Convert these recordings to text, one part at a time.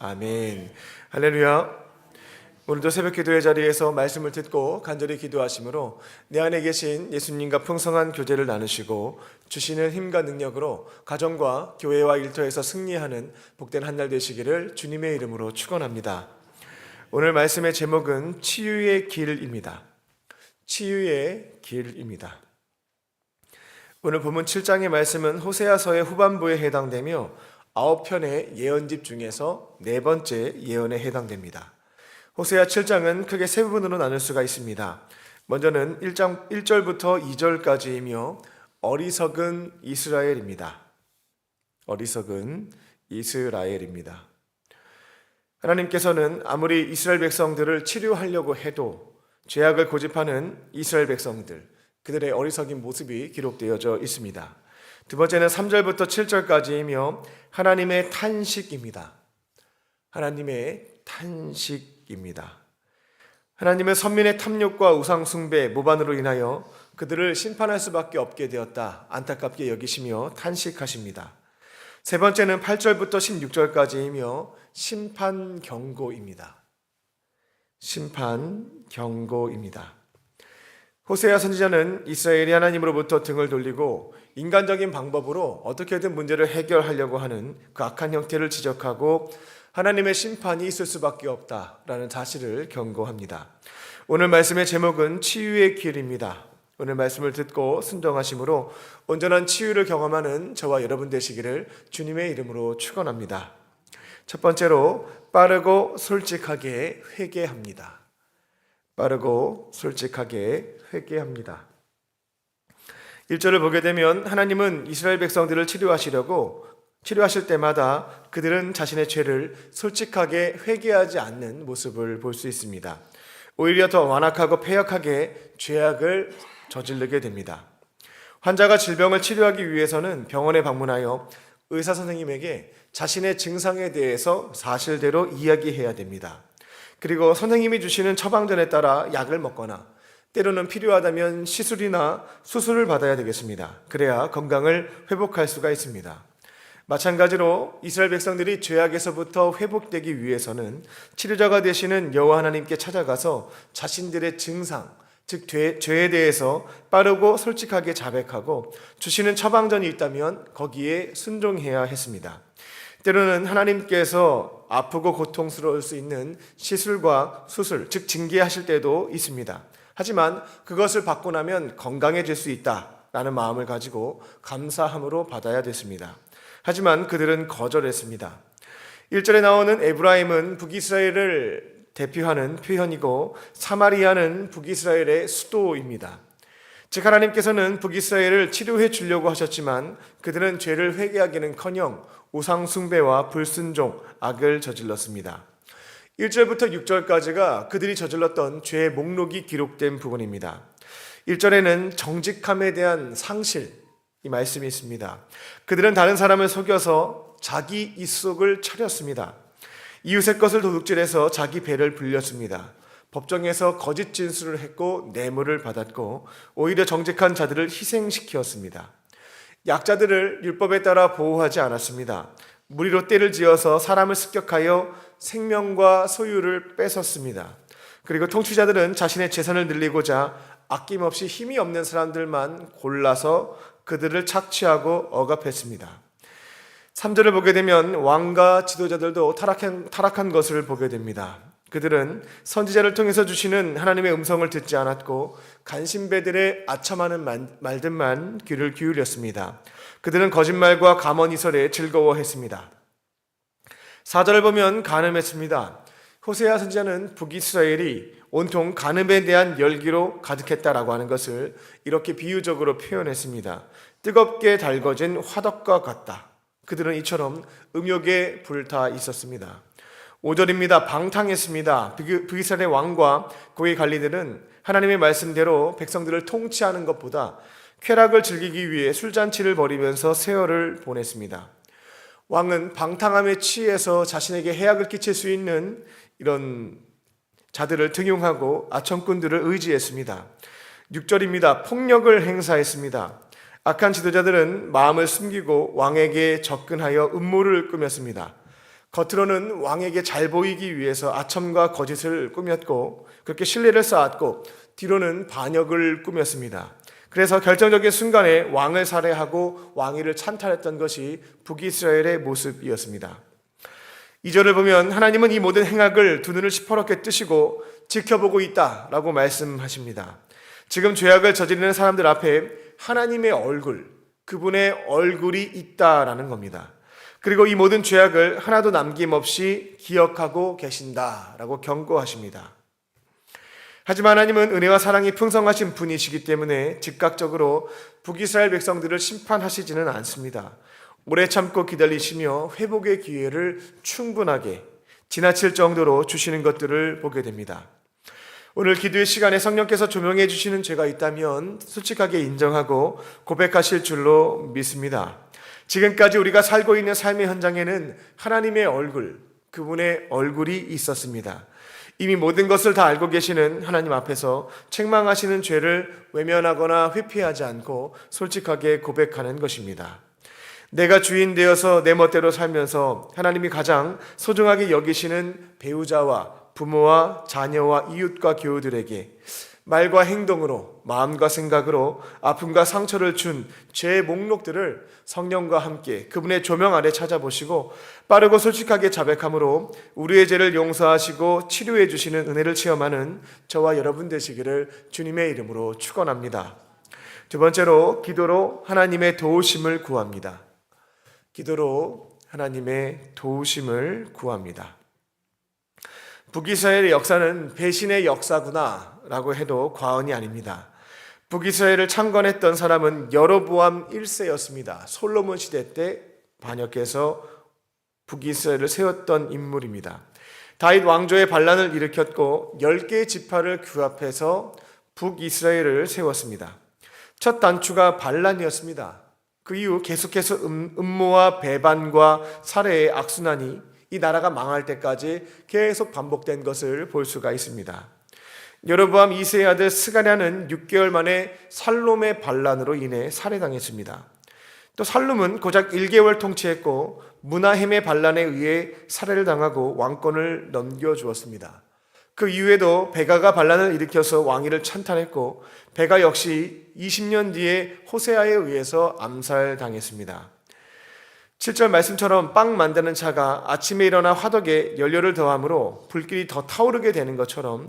아멘. 할렐루야. 오늘도 새벽 기도의 자리에서 말씀을 듣고 간절히 기도하심으로 내 안에 계신 예수님과 풍성한 교제를 나누시고 주시는 힘과 능력으로 가정과 교회와 일터에서 승리하는 복된 한 날 되시기를 주님의 이름으로 축원합니다. 오늘 말씀의 제목은 치유의 길입니다. 치유의 길입니다. 오늘 본문 7장의 말씀은 호세아서의 후반부에 해당되며 9편의 예언집 중에서 4번째 예언에 해당됩니다. 호세아 7장은 크게 세 부분으로 나눌 수가 있습니다. 먼저는 1장 1절부터 2절까지이며 어리석은 이스라엘입니다. 어리석은 이스라엘입니다. 하나님께서는 아무리 이스라엘 백성들을 치료하려고 해도 죄악을 고집하는 이스라엘 백성들, 그들의 어리석인 모습이 기록되어져 있습니다. 두 번째는 3절부터 7절까지이며 하나님의 탄식입니다. 하나님의 탄식입니다. 하나님은 선민의 탐욕과 우상 숭배, 모반으로 인하여 그들을 심판할 수밖에 없게 되었다 안타깝게 여기시며 탄식하십니다. 세 번째는 8절부터 16절까지이며 심판 경고입니다. 심판 경고입니다. 호세아 선지자는 이스라엘이 하나님으로부터 등을 돌리고 인간적인 방법으로 어떻게든 문제를 해결하려고 하는 그 악한 형태를 지적하고 하나님의 심판이 있을 수밖에 없다라는 사실을 경고합니다. 오늘 말씀의 제목은 치유의 길입니다. 오늘 말씀을 듣고 순종하심으로 온전한 치유를 경험하는 저와 여러분 되시기를 주님의 이름으로 축원합니다. 첫 번째로 빠르고 솔직하게 회개합니다. 빠르고 솔직하게 회개합니다. 1절을 보게 되면 하나님은 이스라엘 백성들을 치료하실 때마다 그들은 자신의 죄를 솔직하게 회개하지 않는 모습을 볼 수 있습니다. 오히려 더 완악하고 패역하게 죄악을 저지르게 됩니다. 환자가 질병을 치료하기 위해서는 병원에 방문하여 의사 선생님에게 자신의 증상에 대해서 사실대로 이야기해야 됩니다. 그리고 선생님이 주시는 처방전에 따라 약을 먹거나 때로는 필요하다면 시술이나 수술을 받아야 되겠습니다. 그래야 건강을 회복할 수가 있습니다. 마찬가지로 이스라엘 백성들이 죄악에서부터 회복되기 위해서는 치료자가 되시는 여호와 하나님께 찾아가서 자신들의 증상, 즉 죄에 대해서 빠르고 솔직하게 자백하고 주시는 처방전이 있다면 거기에 순종해야 했습니다. 때로는 하나님께서 아프고 고통스러울 수 있는 시술과 수술, 즉 징계하실 때도 있습니다. 하지만 그것을 받고 나면 건강해질 수 있다라는 마음을 가지고 감사함으로 받아야 됐습니다. 하지만 그들은 거절했습니다. 1절에 나오는 에브라임은 북이스라엘을 대표하는 표현이고 사마리아는 북이스라엘의 수도입니다. 즉 하나님께서는 북이스라엘을 치료해 주려고 하셨지만 그들은 죄를 회개하기는커녕 우상 숭배와 불순종, 악을 저질렀습니다. 1절부터 6절까지가 그들이 저질렀던 죄의 목록이 기록된 부분입니다. 1절에는 정직함에 대한 상실, 이 말씀이 있습니다. 그들은 다른 사람을 속여서 자기 입속을 차렸습니다. 이웃의 것을 도둑질해서 자기 배를 불렸습니다. 법정에서 거짓 진술을 했고 뇌물을 받았고 오히려 정직한 자들을 희생시켰습니다. 약자들을 율법에 따라 보호하지 않았습니다. 무리로 떼를 지어서 사람을 습격하여 생명과 소유를 뺏었습니다. 그리고 통치자들은 자신의 재산을 늘리고자 아낌없이 힘이 없는 사람들만 골라서 그들을 착취하고 억압했습니다. 3절을 보게 되면 왕과 지도자들도 타락한 것을 보게 됩니다. 그들은 선지자를 통해서 주시는 하나님의 음성을 듣지 않았고 간신배들의 아첨하는 말들만 귀를 기울였습니다. 그들은 거짓말과 가먼이설에 즐거워했습니다. 4절을 보면 간음했습니다. 호세아 선지자는 북이스라엘이 온통 간음에 대한 열기로 가득했다라고 하는 것을 이렇게 비유적으로 표현했습니다. 뜨겁게 달궈진 화덕과 같다. 그들은 이처럼 음욕에 불타 있었습니다. 5절입니다. 방탕했습니다. 북이스라엘의 왕과 그의 관리들은 하나님의 말씀대로 백성들을 통치하는 것보다 쾌락을 즐기기 위해 술잔치를 벌이면서 세월을 보냈습니다. 왕은 방탕함에 취해서 자신에게 해악을 끼칠 수 있는 이런 자들을 등용하고 아첨꾼들을 의지했습니다. 6절입니다. 폭력을 행사했습니다. 악한 지도자들은 마음을 숨기고 왕에게 접근하여 음모를 꾸몄습니다. 겉으로는 왕에게 잘 보이기 위해서 아첨과 거짓을 꾸몄고 그렇게 신뢰를 쌓았고 뒤로는 반역을 꾸몄습니다. 그래서 결정적인 순간에 왕을 살해하고 왕위를 찬탈했던 것이 북이스라엘의 모습이었습니다. 2절을 보면 하나님은 이 모든 행악을 두 눈을 시퍼렇게 뜨시고 지켜보고 있다라고 말씀하십니다. 지금 죄악을 저지르는 사람들 앞에 하나님의 얼굴, 그분의 얼굴이 있다라는 겁니다. 그리고 이 모든 죄악을 하나도 남김없이 기억하고 계신다라고 경고하십니다. 하지만 하나님은 은혜와 사랑이 풍성하신 분이시기 때문에 즉각적으로 북이스라엘 백성들을 심판하시지는 않습니다. 오래 참고 기다리시며 회복의 기회를 충분하게 지나칠 정도로 주시는 것들을 보게 됩니다. 오늘 기도의 시간에 성령께서 조명해 주시는 죄가 있다면 솔직하게 인정하고 고백하실 줄로 믿습니다. 지금까지 우리가 살고 있는 삶의 현장에는 하나님의 얼굴, 그분의 얼굴이 있었습니다. 이미 모든 것을 다 알고 계시는 하나님 앞에서 책망하시는 죄를 외면하거나 회피하지 않고 솔직하게 고백하는 것입니다. 내가 주인 되어서 내 멋대로 살면서 하나님이 가장 소중하게 여기시는 배우자와 부모와 자녀와 이웃과 교우들에게 말과 행동으로, 마음과 생각으로 아픔과 상처를 준 죄의 목록들을 성령과 함께 그분의 조명 아래 찾아보시고 빠르고 솔직하게 자백함으로 우리의 죄를 용서하시고 치료해 주시는 은혜를 체험하는 저와 여러분 되시기를 주님의 이름으로 축원합니다. 두 번째로 기도로 하나님의 도우심을 구합니다. 기도로 하나님의 도우심을 구합니다. 북이스라엘의 역사는 배신의 역사구나 라고 해도 과언이 아닙니다. 북이스라엘을 창건했던 사람은 여로보암 1세였습니다. 솔로몬 시대 때 반역해서 북이스라엘을 세웠던 인물입니다. 다윗 왕조의 반란을 일으켰고 10개의 지파를 규합해서 북이스라엘을 세웠습니다. 첫 단추가 반란이었습니다. 그 이후 계속해서 음모와 배반과 살해의 악순환이 이 나라가 망할 때까지 계속 반복된 것을 볼 수가 있습니다. 여로보암 2세의 아들 스가랴는 6개월 만에 살롬의 반란으로 인해 살해당했습니다. 또 살룸은 고작 1개월 통치했고 무나헴의 반란에 의해 살해를 당하고 왕권을 넘겨주었습니다. 그 이후에도 베가가 반란을 일으켜서 왕위를 찬탈했고 베가 역시 20년 뒤에 호세아에 의해서 암살당했습니다. 7절 말씀처럼 빵 만드는 차가 아침에 일어나 화덕에 연료를 더함으로 불길이 더 타오르게 되는 것처럼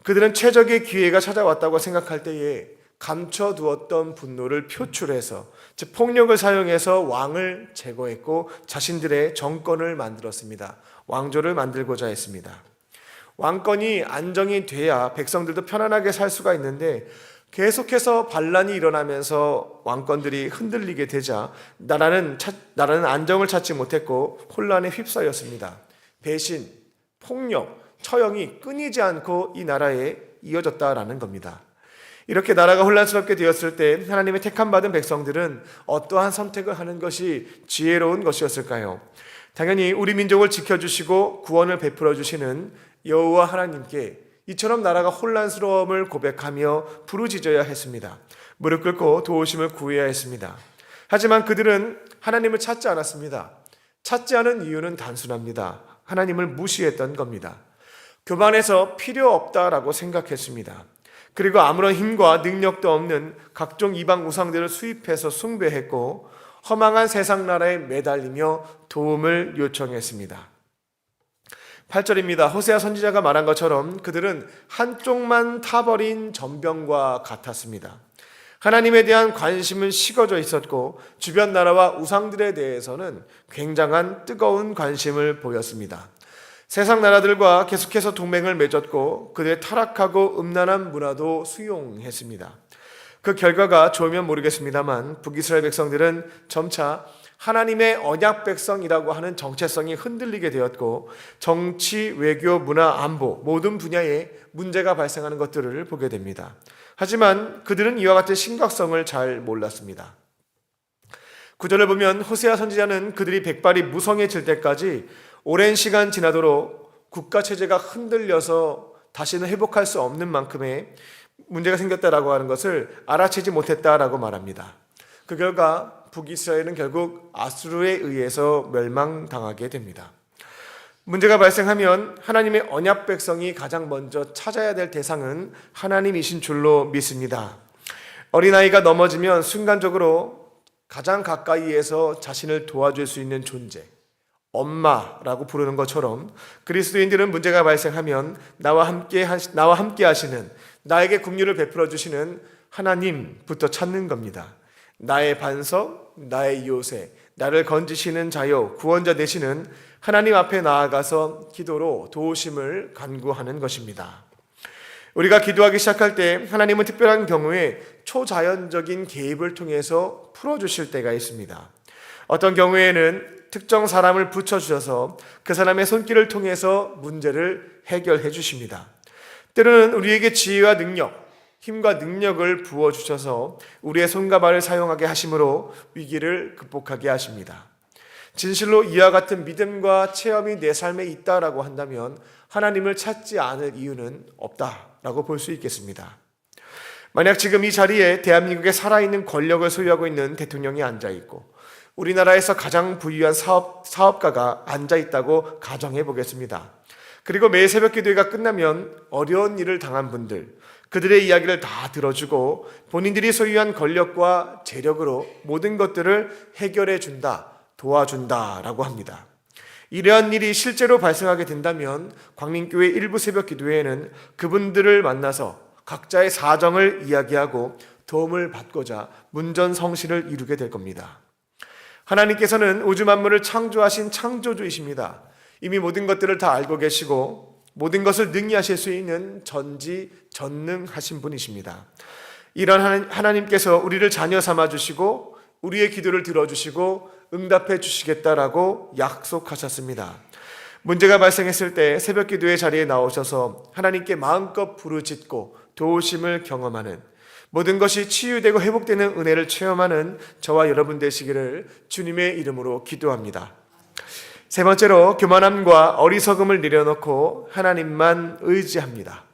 그들은 최적의 기회가 찾아왔다고 생각할 때에 감춰두었던 분노를 표출해서 즉 폭력을 사용해서 왕을 제거했고 자신들의 정권을 만들었습니다. 왕조를 만들고자 했습니다. 왕권이 안정이 돼야 백성들도 편안하게 살 수가 있는데 계속해서 반란이 일어나면서 왕권들이 흔들리게 되자 나라는 안정을 찾지 못했고 혼란에 휩싸였습니다. 배신, 폭력, 처형이 끊이지 않고 이 나라에 이어졌다라는 겁니다. 이렇게 나라가 혼란스럽게 되었을 때 하나님의 택함받은 백성들은 어떠한 선택을 하는 것이 지혜로운 것이었을까요? 당연히 우리 민족을 지켜주시고 구원을 베풀어 주시는 여호와 하나님께 이처럼 나라가 혼란스러움을 고백하며 부르짖어야 했습니다. 무릎 꿇고 도우심을 구해야 했습니다. 하지만 그들은 하나님을 찾지 않았습니다. 찾지 않은 이유는 단순합니다. 하나님을 무시했던 겁니다. 교만해서 필요 없다라고 생각했습니다. 그리고 아무런 힘과 능력도 없는 각종 이방 우상들을 수입해서 숭배했고 허망한 세상 나라에 매달리며 도움을 요청했습니다. 8절입니다. 호세아 선지자가 말한 것처럼 그들은 한쪽만 타버린 전병과 같았습니다. 하나님에 대한 관심은 식어져 있었고 주변 나라와 우상들에 대해서는 굉장한 뜨거운 관심을 보였습니다. 세상 나라들과 계속해서 동맹을 맺었고 그들의 타락하고 음란한 문화도 수용했습니다. 그 결과가 좋으면 모르겠습니다만 북이스라엘 백성들은 점차 하나님의 언약 백성이라고 하는 정체성이 흔들리게 되었고 정치, 외교, 문화, 안보 모든 분야에 문제가 발생하는 것들을 보게 됩니다. 하지만 그들은 이와 같은 심각성을 잘 몰랐습니다. 9절을 보면 호세아 선지자는 그들이 백발이 무성해질 때까지 오랜 시간 지나도록 국가 체제가 흔들려서 다시는 회복할 수 없는 만큼의 문제가 생겼다라고 하는 것을 알아채지 못했다라고 말합니다. 그 결과 북이스라엘은 결국 아수르에 의해서 멸망당하게 됩니다. 문제가 발생하면 하나님의 언약 백성이 가장 먼저 찾아야 될 대상은 하나님이신 줄로 믿습니다. 어린아이가 넘어지면 순간적으로 가장 가까이에서 자신을 도와줄 수 있는 존재, 엄마라고 부르는 것처럼 그리스도인들은 문제가 발생하면 나와 함께 하시는, 나에게 긍휼을 베풀어 주시는 하나님부터 찾는 겁니다. 나의 반석, 나의 요새, 나를 건지시는 자요, 구원자 되시는 하나님 앞에 나아가서 기도로 도우심을 간구하는 것입니다. 우리가 기도하기 시작할 때 하나님은 특별한 경우에 초자연적인 개입을 통해서 풀어주실 때가 있습니다. 어떤 경우에는 특정 사람을 붙여주셔서 그 사람의 손길을 통해서 문제를 해결해 주십니다. 때로는 우리에게 지혜와 능력, 힘과 능력을 부어주셔서 우리의 손과 발을 사용하게 하심으로 위기를 극복하게 하십니다. 진실로 이와 같은 믿음과 체험이 내 삶에 있다라고 한다면 하나님을 찾지 않을 이유는 없다라고 볼 수 있겠습니다. 만약 지금 이 자리에 대한민국에 살아있는 권력을 소유하고 있는 대통령이 앉아있고 우리나라에서 가장 부유한 사업가가 앉아있다고 가정해 보겠습니다. 그리고 매일 새벽 기도회가 끝나면 어려운 일을 당한 분들, 그들의 이야기를 다 들어주고 본인들이 소유한 권력과 재력으로 모든 것들을 해결해 준다, 도와준다라고 합니다. 이러한 일이 실제로 발생하게 된다면 광림교회 일부 새벽 기도회에는 그분들을 만나서 각자의 사정을 이야기하고 도움을 받고자 문전성시를 이루게 될 겁니다. 하나님께서는 우주 만물을 창조하신 창조주이십니다. 이미 모든 것들을 다 알고 계시고 모든 것을 능히 하실 수 있는 전지전능하신 분이십니다. 이런 하나님께서 우리를 자녀 삼아주시고 우리의 기도를 들어주시고 응답해 주시겠다라고 약속하셨습니다. 문제가 발생했을 때 새벽 기도의 자리에 나오셔서 하나님께 마음껏 부르짖고 도우심을 경험하는, 모든 것이 치유되고 회복되는 은혜를 체험하는 저와 여러분 되시기를 주님의 이름으로 기도합니다. 세 번째로, 교만함과 어리석음을 내려놓고 하나님만 의지합니다.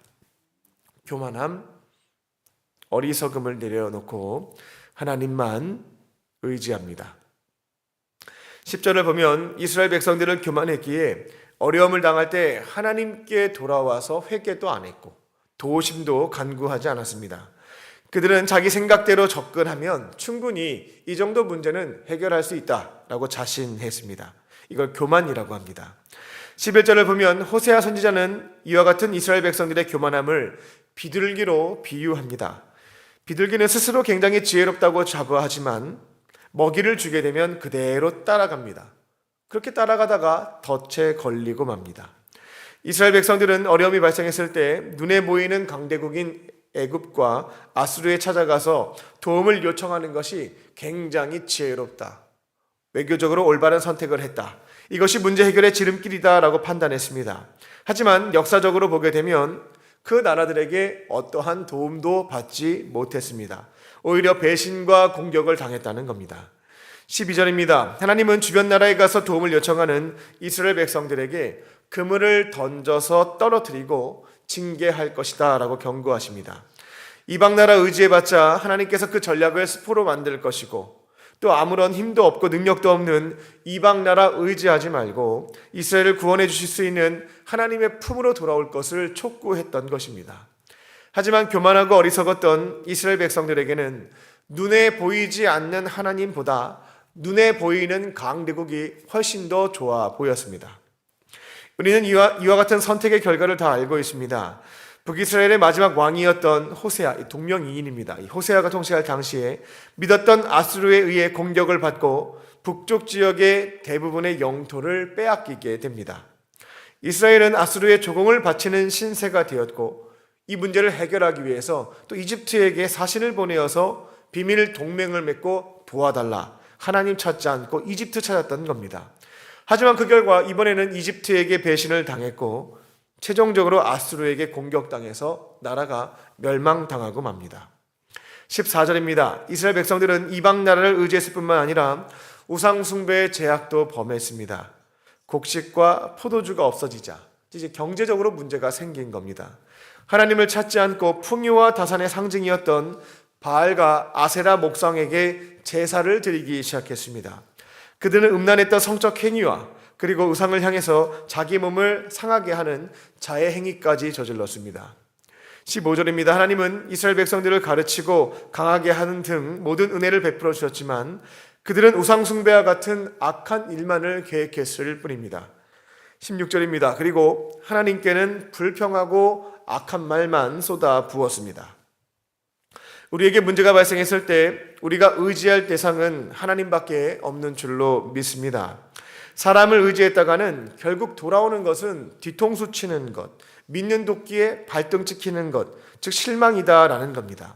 교만함, 어리석음을 내려놓고 하나님만 의지합니다. 10절을 보면 이스라엘 백성들은 교만했기에 어려움을 당할 때 하나님께 돌아와서 회개도 안 했고 도우심도 간구하지 않았습니다. 그들은 자기 생각대로 접근하면 충분히 이 정도 문제는 해결할 수 있다라고 자신했습니다. 이걸 교만이라고 합니다. 11절을 보면 호세아 선지자는 이와 같은 이스라엘 백성들의 교만함을 비둘기로 비유합니다. 비둘기는 스스로 굉장히 지혜롭다고 자부하지만 먹이를 주게 되면 그대로 따라갑니다. 그렇게 따라가다가 덫에 걸리고 맙니다. 이스라엘 백성들은 어려움이 발생했을 때 눈에 보이는 강대국인 애굽과 아수르에 찾아가서 도움을 요청하는 것이 굉장히 지혜롭다, 외교적으로 올바른 선택을 했다, 이것이 문제 해결의 지름길이다라고 판단했습니다. 하지만 역사적으로 보게 되면 그 나라들에게 어떠한 도움도 받지 못했습니다. 오히려 배신과 공격을 당했다는 겁니다. 12절입니다. 하나님은 주변 나라에 가서 도움을 요청하는 이스라엘 백성들에게 그물을 던져서 떨어뜨리고 징계할 것이다 라고 경고하십니다. 이방 나라 의지해봤자 하나님께서 그 전략을 스포로 만들 것이고 또 아무런 힘도 없고 능력도 없는 이방 나라 의지하지 말고 이스라엘을 구원해 주실 수 있는 하나님의 품으로 돌아올 것을 촉구했던 것입니다. 하지만 교만하고 어리석었던 이스라엘 백성들에게는 눈에 보이지 않는 하나님보다 눈에 보이는 강대국이 훨씬 더 좋아 보였습니다. 우리는 이와 같은 선택의 결과를 다 알고 있습니다. 북이스라엘의 마지막 왕이었던 호세아, 동명이인입니다. 호세아가 통치할 당시에 믿었던 아수르에 의해 공격을 받고 북쪽 지역의 대부분의 영토를 빼앗기게 됩니다. 이스라엘은 아수르의 조공을 바치는 신세가 되었고 이 문제를 해결하기 위해서 또 이집트에게 사신을 보내어서 비밀 동맹을 맺고 도와달라, 하나님 찾지 않고 이집트 찾았던 겁니다. 하지만 그 결과 이번에는 이집트에게 배신을 당했고 최종적으로 아수르에게 공격당해서 나라가 멸망당하고 맙니다. 14절입니다. 이스라엘 백성들은 이방 나라를 의지했을 뿐만 아니라 우상 숭배의 죄악도 범했습니다. 곡식과 포도주가 없어지자 이제 경제적으로 문제가 생긴 겁니다. 하나님을 찾지 않고 풍요와 다산의 상징이었던 바알과 아세라 목상에게 제사를 드리기 시작했습니다. 그들은 음란했던 성적 행위와 그리고 우상을 향해서 자기 몸을 상하게 하는 자해 행위까지 저질렀습니다. 15절입니다. 하나님은 이스라엘 백성들을 가르치고 강하게 하는 등 모든 은혜를 베풀어 주셨지만 그들은 우상 숭배와 같은 악한 일만을 계획했을 뿐입니다. 16절입니다. 그리고 하나님께는 불평하고 악한 말만 쏟아 부었습니다. 우리에게 문제가 발생했을 때 우리가 의지할 대상은 하나님밖에 없는 줄로 믿습니다. 사람을 의지했다가는 결국 돌아오는 것은 뒤통수 치는 것, 믿는 도끼에 발등 찍히는 것, 즉 실망이다라는 겁니다.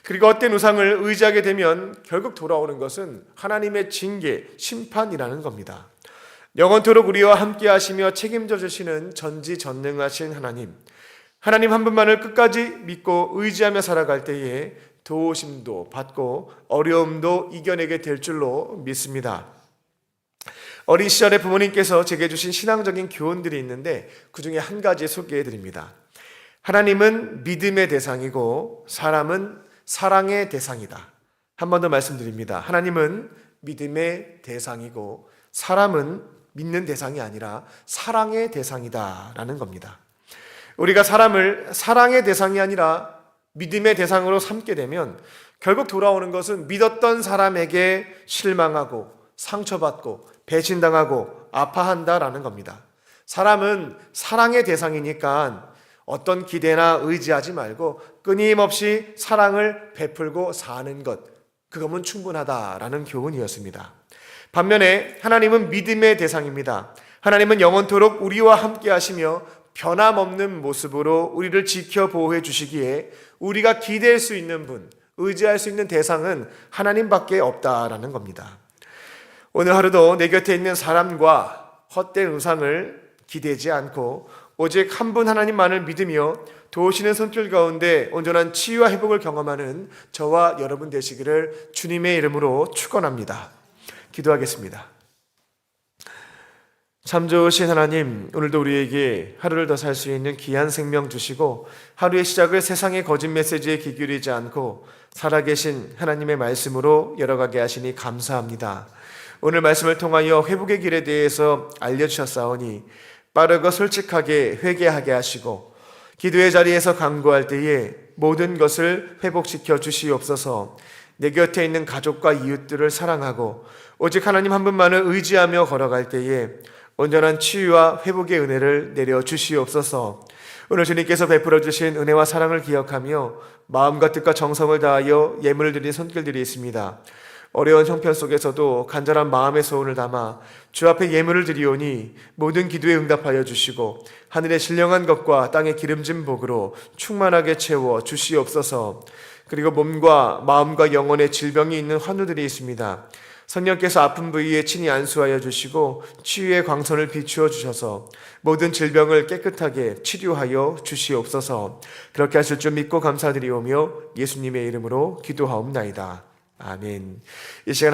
그리고 헛된 우상을 의지하게 되면 결국 돌아오는 것은 하나님의 징계, 심판이라는 겁니다. 영원토록 우리와 함께 하시며 책임져 주시는 전지전능하신 하나님 한 분만을 끝까지 믿고 의지하며 살아갈 때에 도우심도 받고 어려움도 이겨내게 될 줄로 믿습니다. 어린 시절에 부모님께서 제게 주신 신앙적인 교훈들이 있는데 그 중에 한 가지 소개해 드립니다. 하나님은 믿음의 대상이고 사람은 사랑의 대상이다. 한 번 더 말씀드립니다. 하나님은 믿음의 대상이고 사람은 믿는 대상이 아니라 사랑의 대상이다라는 겁니다. 우리가 사람을 사랑의 대상이 아니라 믿음의 대상으로 삼게 되면 결국 돌아오는 것은 믿었던 사람에게 실망하고 상처받고 배신당하고 아파한다라는 겁니다. 사람은 사랑의 대상이니까 어떤 기대나 의지하지 말고 끊임없이 사랑을 베풀고 사는 것, 그거면 충분하다라는 교훈이었습니다. 반면에 하나님은 믿음의 대상입니다. 하나님은 영원토록 우리와 함께 하시며 변함없는 모습으로 우리를 지켜 보호해 주시기에 우리가 기대할 수 있는 분, 의지할 수 있는 대상은 하나님밖에 없다라는 겁니다. 오늘 하루도 내 곁에 있는 사람과 헛된 우상을 기대지 않고 오직 한 분 하나님만을 믿으며 도우시는 손길 가운데 온전한 치유와 회복을 경험하는 저와 여러분 되시기를 주님의 이름으로 축원합니다. 기도하겠습니다. 참 좋으신 하나님, 오늘도 우리에게 하루를 더 살 수 있는 귀한 생명 주시고 하루의 시작을 세상의 거짓 메시지에 귀 기울이지 않고 살아계신 하나님의 말씀으로 열어가게 하시니 감사합니다. 오늘 말씀을 통하여 회복의 길에 대해서 알려주셨사오니 빠르고 솔직하게 회개하게 하시고 기도의 자리에서 간구할 때에 모든 것을 회복시켜 주시옵소서. 내 곁에 있는 가족과 이웃들을 사랑하고 오직 하나님 한 분만을 의지하며 걸어갈 때에 온전한 치유와 회복의 은혜를 내려 주시옵소서. 오늘 주님께서 베풀어 주신 은혜와 사랑을 기억하며 마음과 뜻과 정성을 다하여 예물을 드린 손길들이 있습니다. 어려운 형편 속에서도 간절한 마음의 소원을 담아 주 앞에 예물을 드리오니 모든 기도에 응답하여 주시고 하늘의 신령한 것과 땅의 기름진 복으로 충만하게 채워 주시옵소서. 그리고 몸과 마음과 영혼에 질병이 있는 환우들이 있습니다. 성령께서 아픈 부위에 친히 안수하여 주시고 치유의 광선을 비추어 주셔서 모든 질병을 깨끗하게 치료하여 주시옵소서. 그렇게 하실 줄 믿고 감사드리오며 예수님의 이름으로 기도하옵나이다. 아멘. 이 시간